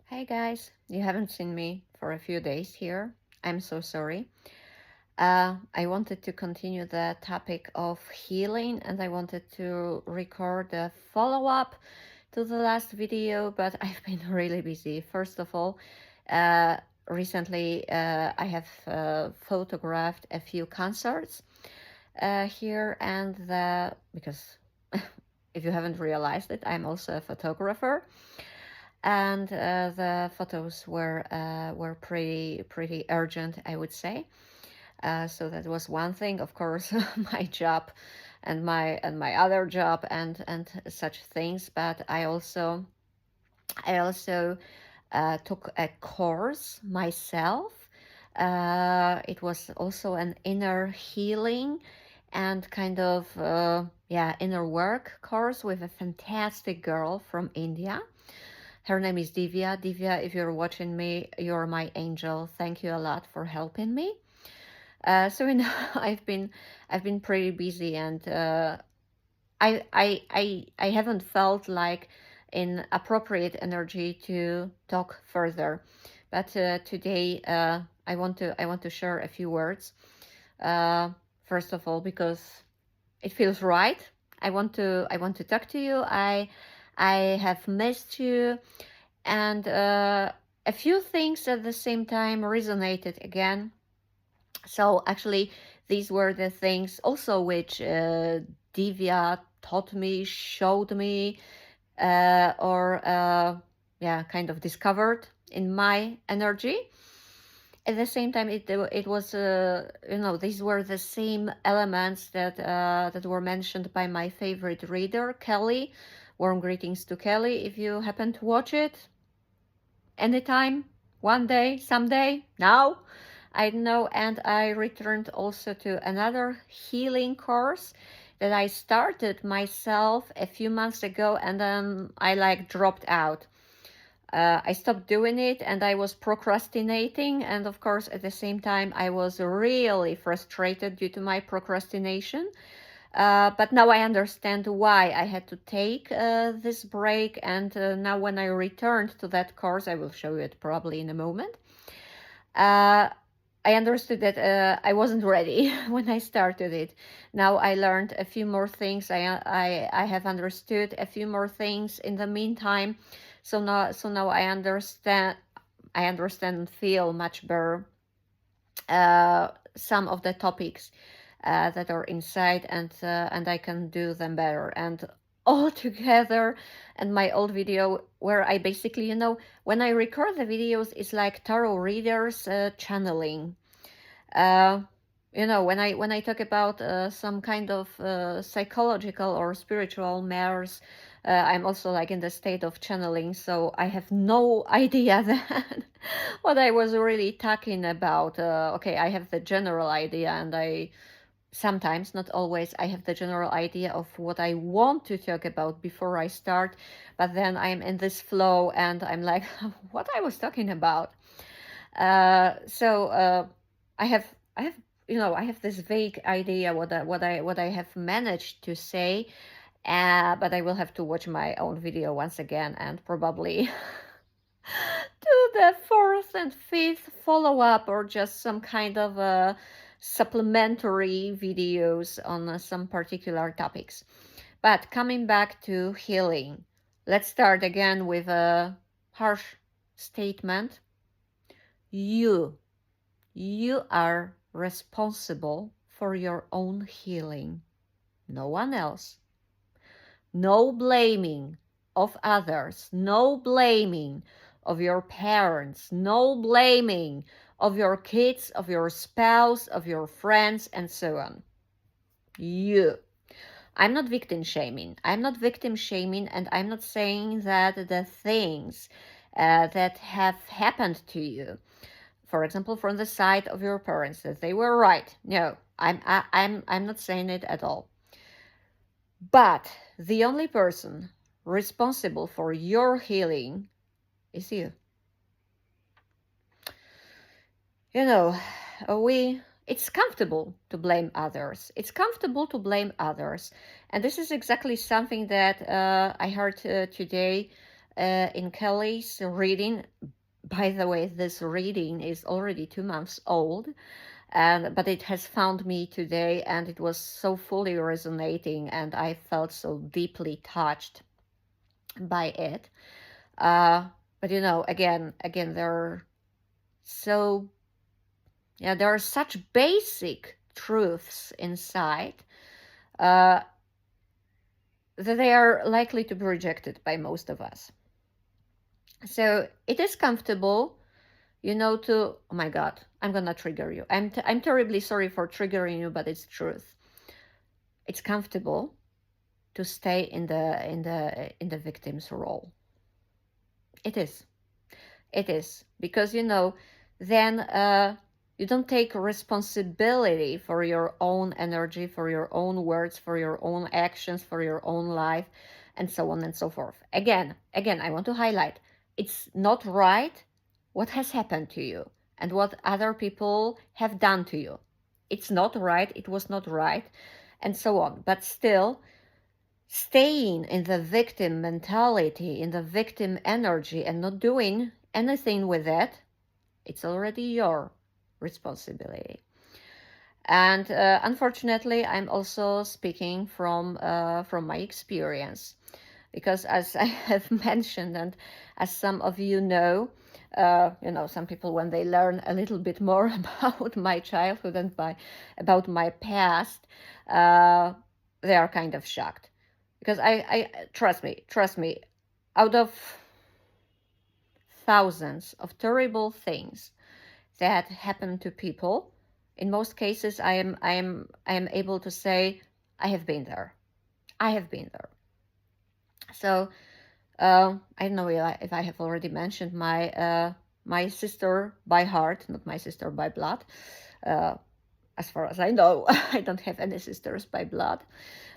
Hey guys, you haven't seen me for a few days here. I'm so sorry. I wanted to continue the topic of healing and I wanted to record a follow up to the last video, but I've been really busy. First of all, uh, recently I have photographed a few concerts here, and because if you haven't realized it, I'm also a photographer, and the photos were pretty urgent, I would say. So that was one thing. Of course, my job and my other job and such things. But I also took a course myself. It was also an inner healing and kind of inner work course with a fantastic girl from India. Her name is Divya. Divya, if you're watching me, you're my angel. Thank you a lot for helping me. I've been pretty busy, and I haven't felt like in appropriate energy to talk further. But today I want to share a few words. Uh, First of all, because it feels right. I want to talk to you. I have missed you, and a few things at the same time resonated again. So actually, these were the things also which Divya taught me, showed me, or kind of discovered in my energy. At the same time, it was these were the same elements that were mentioned by my favorite reader, Kelly. Warm greetings to Kelly if you happen to watch it anytime, one day, someday, now. I don't know. And I returned also to another healing course that I started myself a few months ago, and then I dropped out. I stopped doing it and I was procrastinating. And of course, at the same time, I was really frustrated due to my procrastination. But now I understand why I had to take this break. And now, when I returned to that course, I will show you it probably in a moment. I understood that I wasn't ready when I started it. Now I learned a few more things. I have understood a few more things in the meantime. So now I understand. I understand and feel much better some of the topics that are inside, and I can do them better. And all together, and my old video where I basically, when I record the videos, it's like tarot readers channeling. uh, when I talk about some kind of psychological or spiritual matters, I'm also like in the state of channeling, so I have no idea then what I was really talking about. Okay, I have the general idea, and I sometimes, not always, I have the general idea of what I want to talk about before I start, but then I'm in this flow and I'm like, what I was talking about. So I have this vague idea what I have managed to say, but I will have to watch my own video once again and probably do the fourth and fifth follow up, or just some kind of supplementary videos on some particular topics. But coming back to healing, let's start again with a harsh statement. You are responsible for your own healing, no one else. No blaming of others, no blaming of your parents, no blaming of your kids, of your spouse, of your friends, and so on. You. I'm not victim shaming. I'm not victim shaming, and I'm not saying that the things that have happened to you, for example, from the side of your parents, that they were right. No, I'm not saying it at all. But the only person responsible for your healing is you. It's comfortable to blame others. It's comfortable to blame others. And this is exactly something that I heard today in Kelly's reading. By the way, this reading is already 2 months old, but it has found me today, and it was so fully resonating, and I felt so deeply touched by it. But again, there are so there are such basic truths inside that they are likely to be rejected by most of us. So it is comfortable, to, oh my God, I'm gonna trigger you. I'm terribly sorry for triggering you, but it's truth. It's comfortable to stay in the victim's role. It is. It is, because then you don't take responsibility for your own energy, for your own words, for your own actions, for your own life, and so on and so forth. Again, I want to highlight, it's not right what has happened to you and what other people have done to you. It's not right, it was not right, and so on. But still, staying in the victim mentality, in the victim energy, and not doing anything with it, it's already your responsibility. And unfortunately, I'm also speaking from my experience, because as I have mentioned, and as some of you know, some people, when they learn a little bit more about my childhood and about my past, they are kind of shocked, because I trust me, out of thousands of terrible things that happen to people, in most cases I am able to say I have been there. So I don't know if I have already mentioned my sister by heart, not my sister by blood. As far as I know, I don't have any sisters by blood,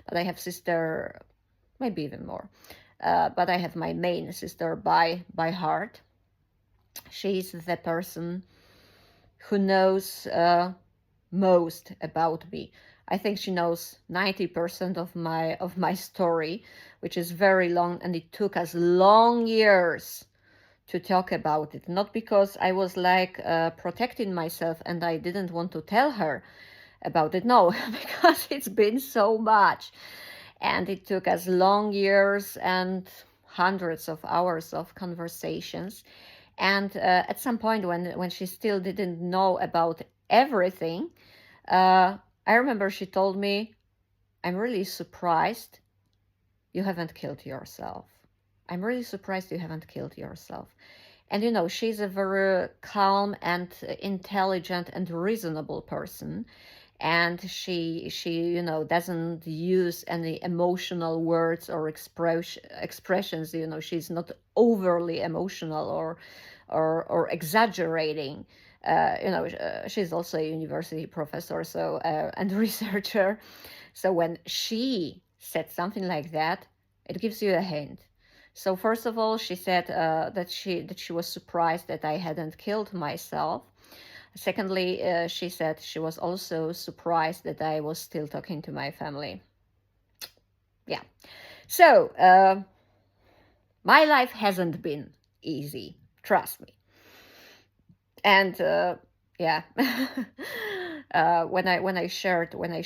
but I have sister, maybe even more. But I have my main sister by heart. She's the person who knows most about me. I think she knows 90% of my story, which is very long, and it took us long years to talk about it. Not because I was protecting myself and I didn't want to tell her about it. No, because it's been so much, and it took us long years and hundreds of hours of conversations. And at some point, when she still didn't know about everything, I remember she told me, I'm really surprised you haven't killed yourself. I'm really surprised you haven't killed yourself. And she's a very calm and intelligent and reasonable person. And she doesn't use any emotional words or expressions. She's not overly emotional or exaggerating. She's also a university professor, and researcher. So when she said something like that, it gives you a hint. So first of all, she said that she was surprised that I hadn't killed myself. Secondly, she said she was also surprised that I was still talking to my family. Yeah. So my life hasn't been easy, trust me. And yeah, when I shared my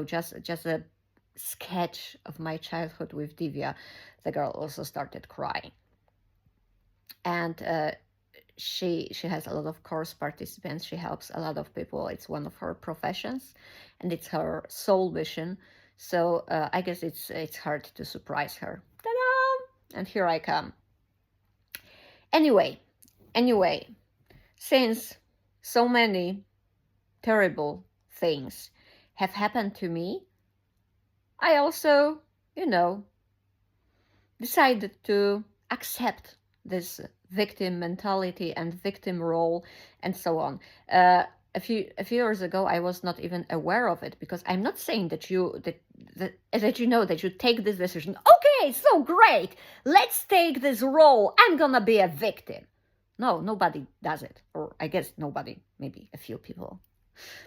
just a sketch of my childhood with Divya, the girl also started crying. And she has a lot of course participants. She helps a lot of people. It's one of her professions, and it's her sole mission. So I guess it's hard to surprise her. Ta-da! And here I come. Anyway, since so many terrible things have happened to me, I also, decided to accept this victim mentality and victim role and so on. A few years ago, I was not even aware of it, because I'm not saying that you take this decision. Okay, so great. Let's take this role. I'm gonna be a victim. No, nobody does it, or I guess nobody, maybe a few people,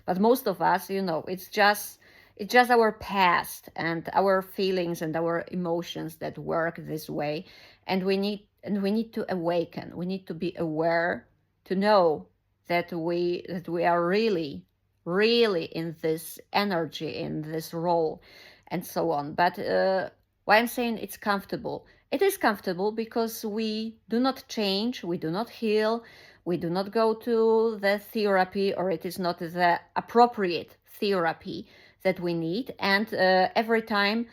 but most of us, it's just It's just our past and our feelings and our emotions that work this way, and we need to awaken. We need to be aware to know that we are really in this energy, in this role, and so on. But why I'm saying it's comfortable? It is comfortable because we do not change, we do not heal, we do not go to the therapy, or it is not the appropriate therapy that we need. And every time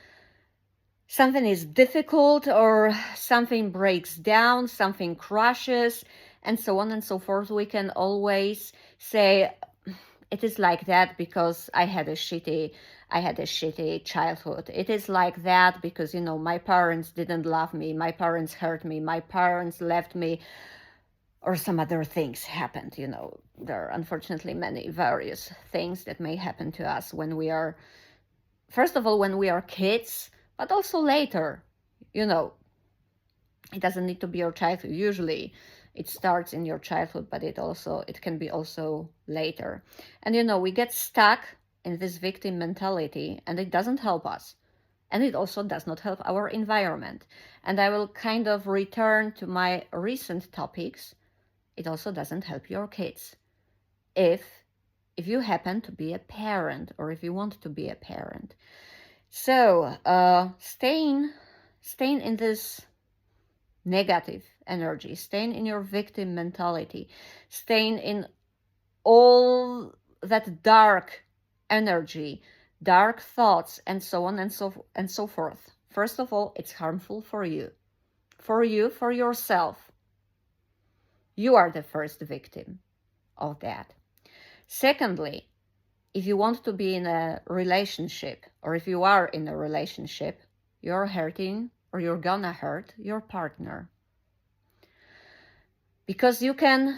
something is difficult or something breaks down, something crashes, and so on and so forth, we can always say, it is like that because I had a shitty childhood. It is like that because, my parents didn't love me, my parents hurt me, my parents left me, or some other things happened. There are unfortunately many various things that may happen to us when we are, first of all, when we are kids, but also later. It doesn't need to be your childhood. Usually it starts in your childhood, but it can be also later. And we get stuck in this victim mentality, and it doesn't help us. And it also does not help our environment. And I will kind of return to my recent topics. It also doesn't help your kids. If you happen to be a parent, or if you want to be a parent. So staying in this negative energy, staying in your victim mentality, staying in all that dark energy, dark thoughts, and so on and so forth. First of all, it's harmful for you, for yourself. You are the first victim of that. Secondly, if you want to be in a relationship, or if you are in a relationship, you're hurting, or you're gonna hurt your partner. Because you can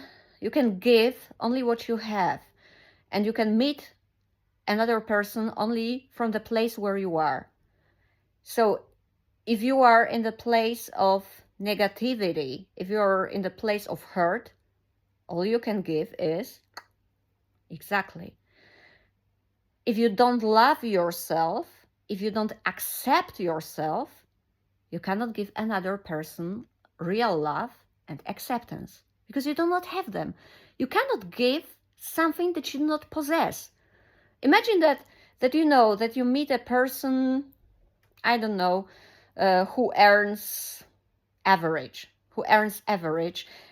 give only what you have, and you can meet another person only from the place where you are. So if you are in the place of negativity, if you're in the place of hurt, all you can give is exactly. If you don't love yourself, if you don't accept yourself, you cannot give another person real love and acceptance, because you do not have them. You cannot give something that you do not possess. Imagine that you meet a person, I don't know, who earns average,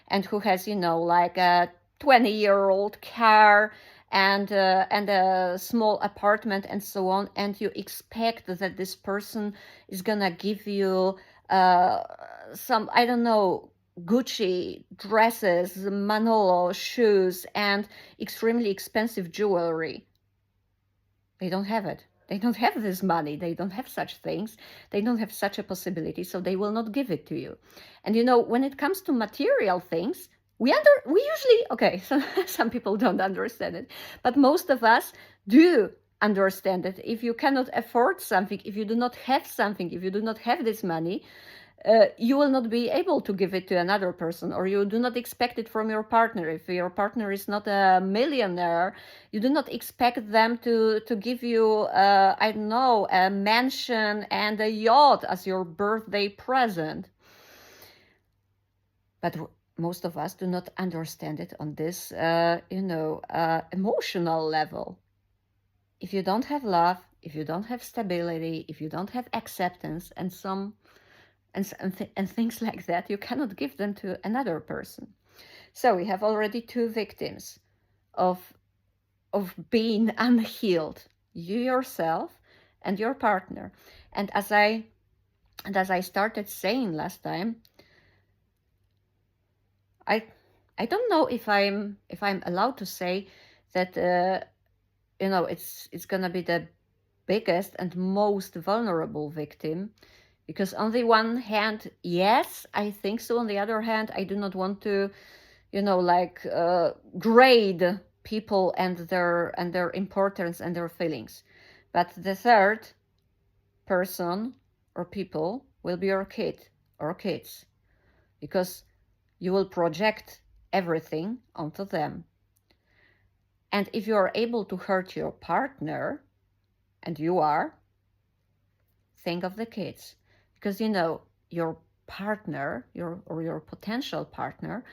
and who has, like a 20-year-old car and a small apartment and so on, and you expect that this person is gonna give you some, I don't know, Gucci dresses, Manolo shoes, and extremely expensive jewelry. They don't have it. They don't have this money. They don't have such things. They don't have such a possibility, so they will not give it to you. And when it comes to material things, we usually, okay, so some people don't understand it, but most of us do understand it. If you cannot afford something, if you do not have something, if you do not have this money, you will not be able to give it to another person, or you do not expect it from your partner. If your partner is not a millionaire, you do not expect them to give you, I don't know, a mansion and a yacht as your birthday present. But most of us do not understand it on this, emotional level. If you don't have love, if you don't have stability, if you don't have acceptance, and things like that, you cannot give them to another person. So we have already two victims of being unhealed, you yourself and your partner. And as I started saying last time, I don't know if I'm allowed to say that it's gonna be the biggest and most vulnerable victim. Because on the one hand, yes, I think so. On the other hand, I do not want to, grade people and their importance and their feelings. But the third person or people will be your kid or kids, because you will project everything onto them. And if you are able to hurt your partner, and you are, think of the kids. Because, you know, your partner, your potential partner,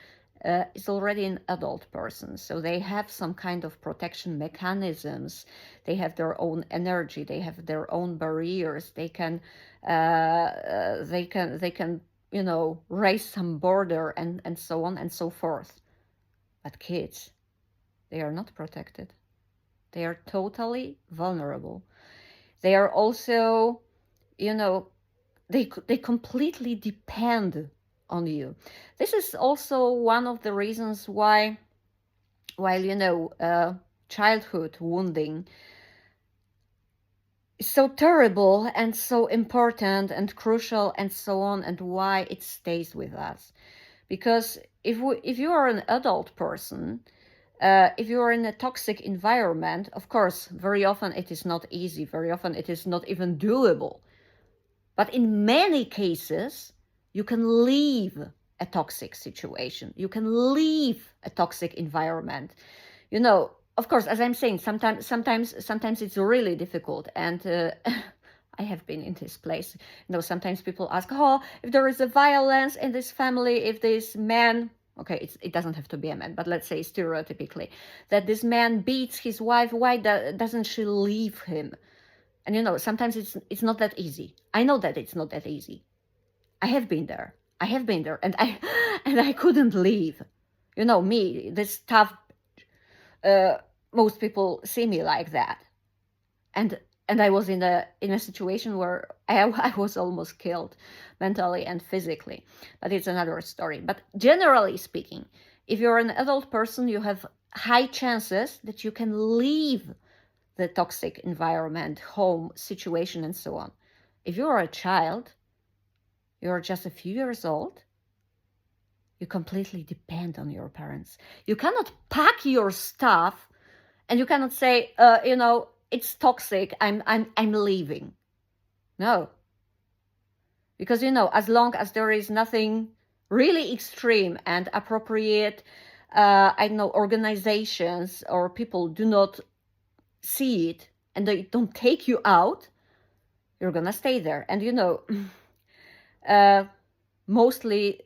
is already an adult person. So they have some kind of protection mechanisms. They have their own energy. They have their own barriers. They can, you know, raise some border and so on and so forth. But kids, they are not protected. They are totally vulnerable. They are also, you know, they completely depend on you. This is also one of the reasons why, while, you know, childhood wounding is so terrible and so important and crucial and so on, and why it stays with us. Because if you are an adult person, if you are in a toxic environment, of course, very often it is not easy. Very often it is not even doable. But in many cases, you can leave a toxic situation. You can leave a toxic environment. You know, of course, as I'm saying, sometimes it's really difficult. And I have been in this place. You know, sometimes people ask, oh, if there is a violence in this family, if this man, okay, it doesn't have to be a man, but let's say stereotypically, that this man beats his wife, why doesn't she leave him? And you know, sometimes it's not that easy. I know that it's not that easy. I have been there, and I couldn't leave. You know, me, this tough. Most people see me like that, and I was in a situation where I was almost killed, mentally and physically. But it's another story. But generally speaking, if you're an adult person, you have high chances that you can leave the toxic environment, home, situation, and so on. If you are a child, you're just a few years old, you completely depend on your parents. You cannot pack your stuff and you cannot say, you know, it's toxic, I'm leaving. No. Because, you know, as long as there is nothing really extreme and appropriate, I know, organizations or people do not see it and they don't take you out, you're gonna stay there. And you know, mostly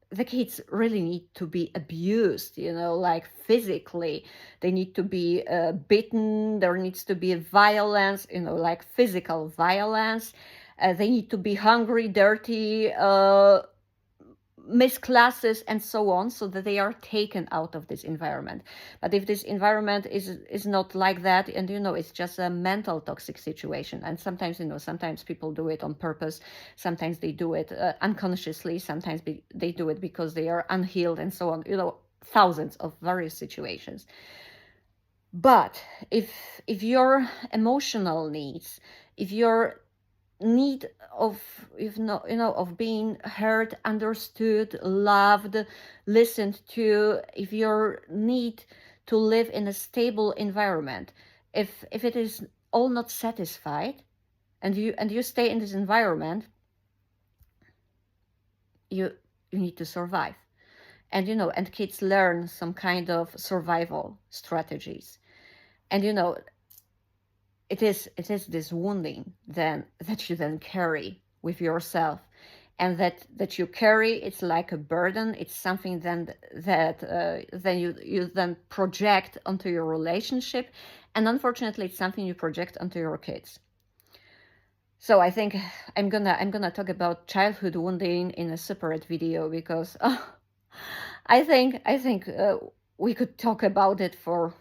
the kids really need to be abused, you know, like physically. They need to be bitten. There needs to be violence, you know, like physical violence. They need to be hungry, dirty, miss classes and so on, so that they are taken out of this environment. But if this environment is not like that, and you know, it's just a mental toxic situation, and sometimes, you know, sometimes people do it on purpose, sometimes they do it unconsciously, sometimes they do it because they are unhealed and so on, you know, thousands of various situations. But if your emotional needs, if your need of, if not, you know, of being heard, understood, loved, listened to, if your need to live in a stable environment, if it is all not satisfied, and you stay in this environment, you need to survive. And you know, and kids learn some kind of survival strategies. And you know, it is this wounding then that you then carry with yourself, and that you carry, it's like a burden. It's something then that then you then project onto your relationship, and unfortunately it's something you project onto your kids. So I think I'm gonna talk about childhood wounding in a separate video, because I think we could talk about it for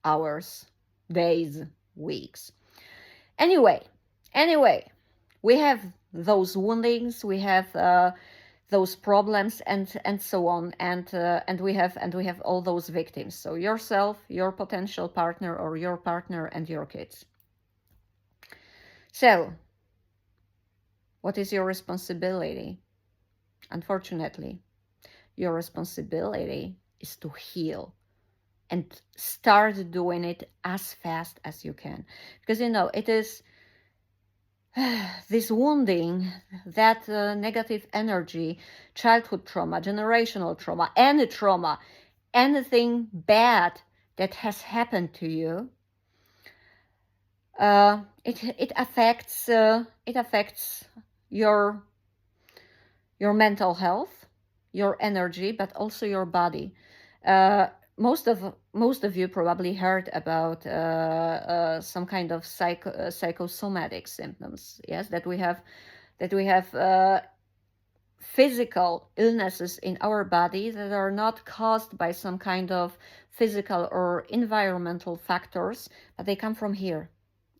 hours, days, weeks. Anyway, we have those woundings, we have those problems, and so on, and we have all those victims. So yourself, your potential partner, or your partner, and your kids. So, what is your responsibility? Unfortunately, your responsibility is to heal, and start doing it as fast as you can. Because, you know, it is this wounding, that negative energy, childhood trauma, generational trauma, anything bad that has happened to you, It affects your mental health, your energy, but also your body. Uh, most of you probably heard about some kind of psychosomatic symptoms. Yes, that we have physical illnesses in our body that are not caused by some kind of physical or environmental factors, but they come from here.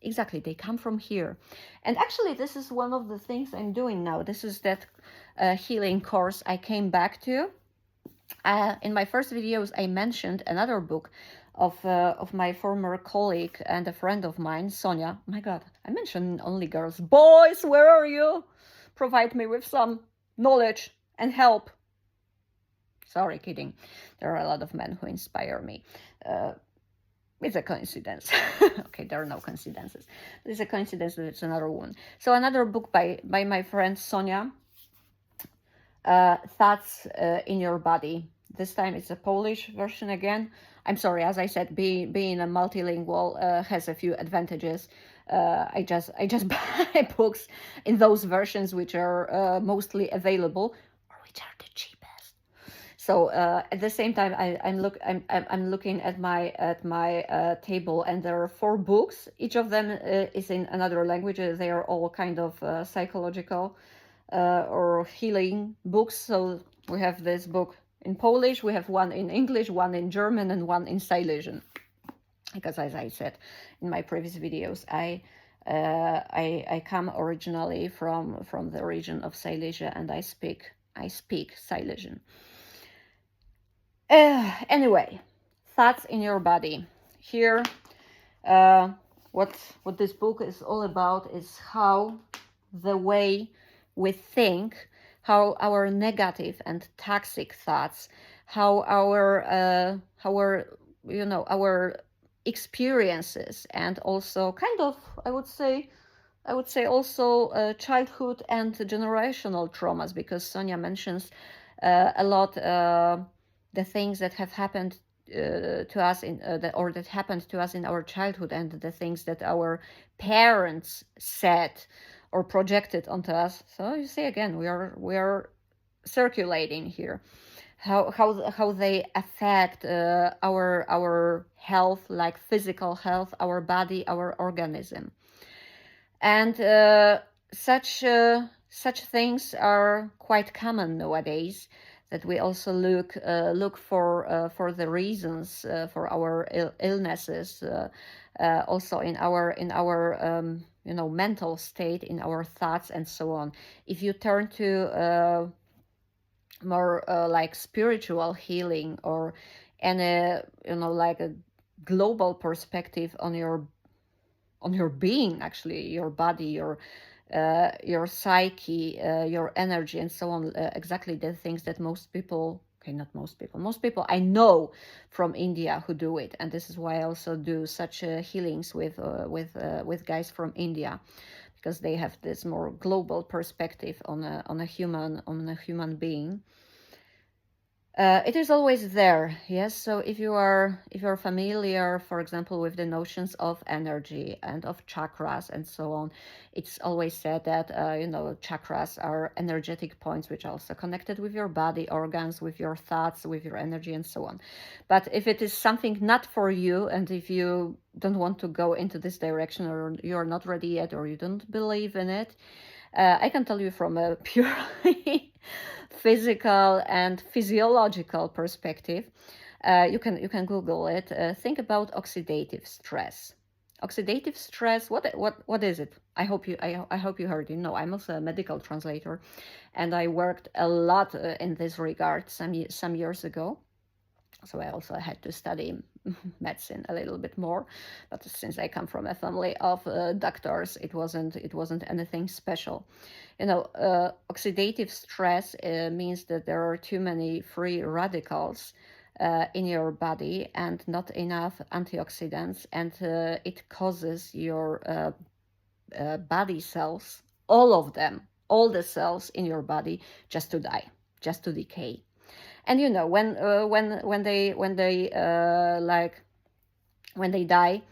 Exactly, they come from here. And actually, this is one of the things I'm doing now. This is that healing course I came back to. In my first videos, I mentioned another book of my former colleague and a friend of mine, Sonia. Oh my God, I mentioned only girls. Boys, where are you? Provide me with some knowledge and help. Sorry, kidding. There are a lot of men who inspire me. It's a coincidence. Okay, there are no coincidences. It's a coincidence that it's another one. So another book by my friend Sonia, Thoughts in Your Body. This time it's a Polish version again. I'm sorry, as I said, being a multilingual has a few advantages. I just buy books in those versions which are mostly available, or which are the cheapest. So at the same time, I'm looking at my table, and there are 4 books. Each of them is in another language. They are all kind of psychological or healing books. So we have this book in Polish, we have one in English, one in German, and one in Silesian. Because as I said in my previous videos, I come originally from the region of Silesia, and I speak Silesian. Anyway, thoughts in your body. Here, what this book is all about is how the way we think, how our negative and toxic thoughts, how our our experiences, and also kind of I would say also childhood and generational traumas, because Sonia mentions a lot the things that have happened to us or that happened to us in our childhood, and the things that our parents said or projected onto us. So you see, again, we are circulating here. How they affect our health, like physical health, our body, our organism, and such things are quite common nowadays. That we also look for the reasons for our illnesses, also in our mental state, in our thoughts, and so on. If you turn to more like spiritual healing, or any like a global perspective on your being, actually, your body, your psyche, your energy, and so on. Exactly the things that most people, okay, not most people I know from India who do it, and this is why I also do such healings with guys from India, because they have this more global perspective on a human being. It is always there, yes. So if you're familiar, for example, with the notions of energy and of chakras and so on, it's always said that chakras are energetic points which are also connected with your body organs, with your thoughts, with your energy, and so on. But if it is something not for you, and if you don't want to go into this direction, or you're not ready yet, or you don't believe in it, I can tell you from a purely physical and physiological perspective. You can Google it. Think about oxidative stress. Oxidative stress. What is it? I hope you heard it. No, I'm also a medical translator, and I worked a lot in this regard some years ago. So I also had to study medicine a little bit more, but since I come from a family of doctors, it wasn't anything special. Oxidative stress means that there are too many free radicals in your body and not enough antioxidants, and it causes your body cells, all of them, all the cells in your body, just to die, just to decay. And when they die,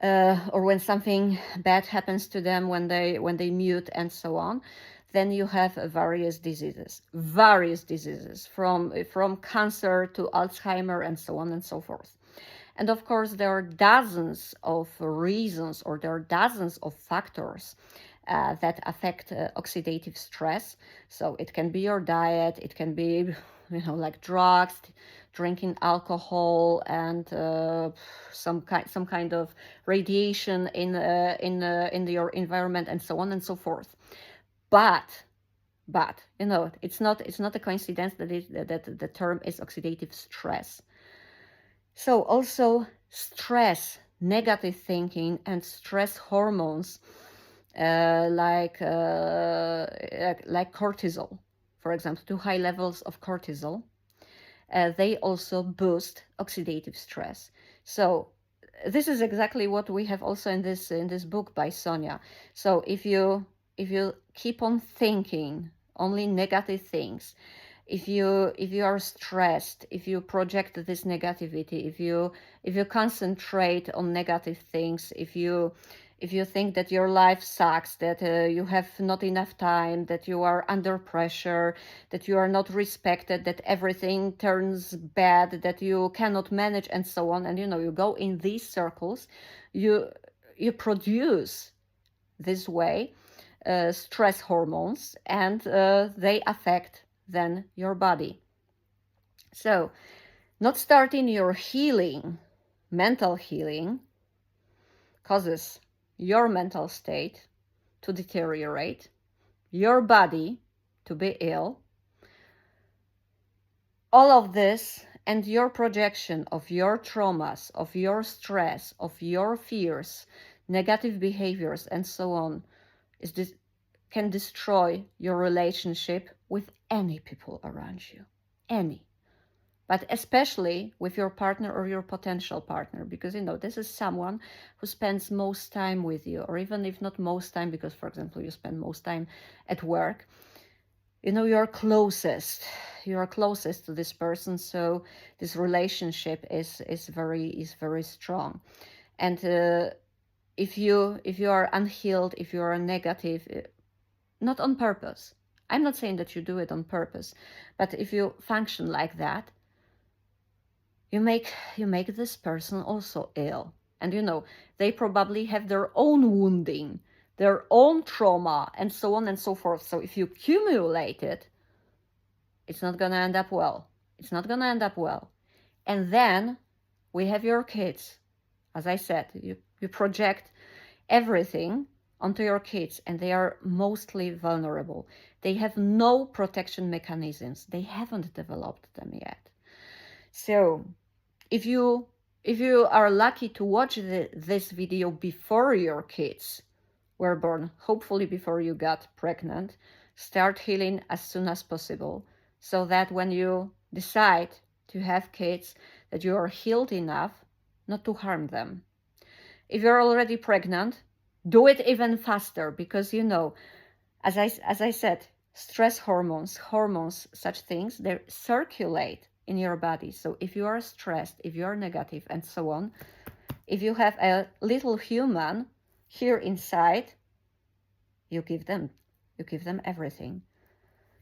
or when something bad happens to them, when they mute and so on, then you have various diseases from cancer to Alzheimer and so on and so forth. And of course, there are dozens of reasons, or there are dozens of factors that affect oxidative stress. So it can be your diet, it can be, like drugs, drinking alcohol, and some kind of radiation in your environment, and so on and so forth. But it's not a coincidence that the term is oxidative stress. So also stress, negative thinking, and stress hormones like cortisol, for example, too high levels of cortisol, they also boost oxidative stress. So this is exactly what we have also in this book by Sonia. So if you keep on thinking only negative things, if you are stressed, if you project this negativity, if you concentrate on negative things, if you think that your life sucks, that you have not enough time, that you are under pressure, that you are not respected, that everything turns bad, that you cannot manage, and so on, and you go in these circles, you produce this way stress hormones, and they affect then your body. So not starting your healing, mental healing, causes your mental state to deteriorate, your body to be ill. All of this and your projection of your traumas, of your stress, of your fears, negative behaviors, and so on, can destroy your relationship with any people around you. Any. But especially with your partner or your potential partner, because this is someone who spends most time with you, or even if not most time, because for example you spend most time at work, you're closest to this person, so this relationship is very strong. And if you are unhealed, if you are negative, not on purpose, I'm not saying that you do it on purpose, but if you function like that, you make this person also ill. And they probably have their own wounding, their own trauma, and so on and so forth. So if you accumulate it, it's not gonna end up well. And then we have your kids. As I said, you project everything onto your kids, and they are mostly vulnerable. They have no protection mechanisms. They haven't developed them yet. So if you are lucky to watch this video before your kids were born, hopefully before you got pregnant, start healing as soon as possible, so that when you decide to have kids, that you are healed enough not to harm them. If you're already pregnant, do it even faster, because as I said, stress hormones, such things, they circulate in your body. So if you are stressed, if you are negative, and so on, if you have a little human here inside, you give them everything.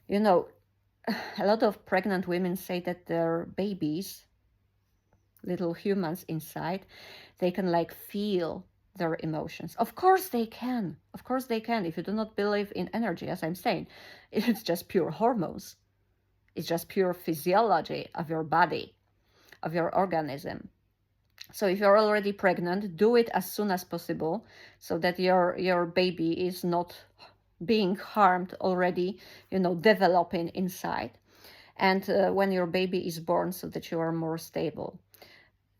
A lot of pregnant women say that their babies, little humans inside, they can feel their emotions. Of course they can. If you do not believe in energy, as I'm saying, it's just pure hormones. It's just pure physiology of your body, of your organism. So if you're already pregnant, do it as soon as possible, so that your baby is not being harmed already, developing inside. And when your baby is born, so that you are more stable.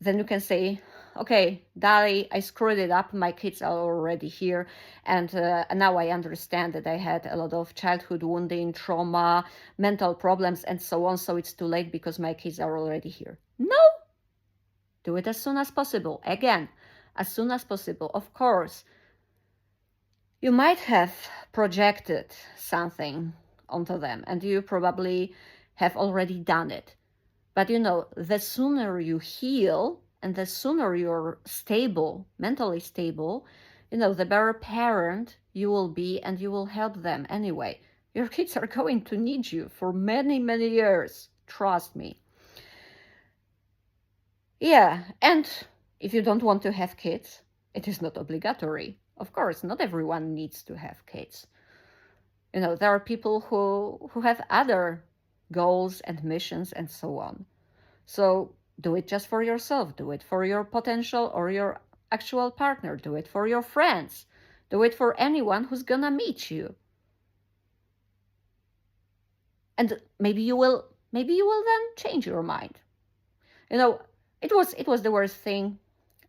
Then you can say, okay, Dottie, I screwed it up. My kids are already here. And now I understand that I had a lot of childhood wounding, trauma, mental problems, and so on. So it's too late because my kids are already here. No! Do it as soon as possible. Again, as soon as possible. Of course, you might have projected something onto them, and you probably have already done it. But the sooner you heal And the sooner you're stable, mentally stable, the better parent you will be, and you will help them anyway. Your kids are going to need you for many, many years. Trust me. Yeah, and if you don't want to have kids, it is not obligatory. Of course, not everyone needs to have kids. There are people who have other goals and missions and so on. So do it just for yourself. Do it for your potential or your actual partner. Do it for your friends. Do it for anyone who's gonna meet you. And maybe you will then change your mind. It was the worst thing.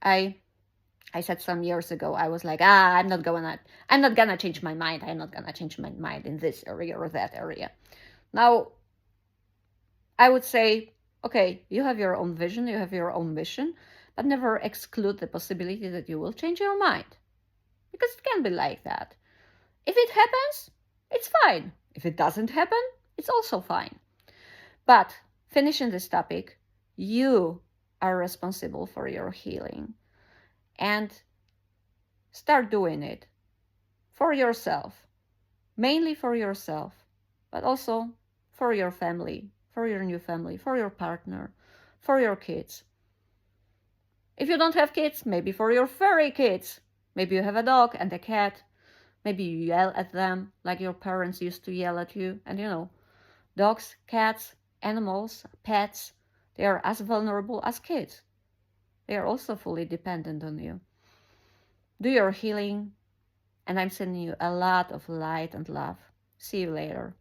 I said some years ago. I was like, I'm not gonna change my mind. I'm not gonna change my mind in this area or that area. Now, I would say, okay, you have your own vision, you have your own mission, but never exclude the possibility that you will change your mind. Because it can be like that. If it happens, it's fine. If it doesn't happen, it's also fine. But finishing this topic, you are responsible for your healing. And start doing it for yourself, mainly for yourself, but also for your family, for your new family, for your partner, for your kids. If you don't have kids, maybe for your furry kids. Maybe you have a dog and a cat. Maybe you yell at them like your parents used to yell at you. And dogs, cats, animals, pets, they are as vulnerable as kids. They are also fully dependent on you. Do your healing, and I'm sending you a lot of light and love. See you later.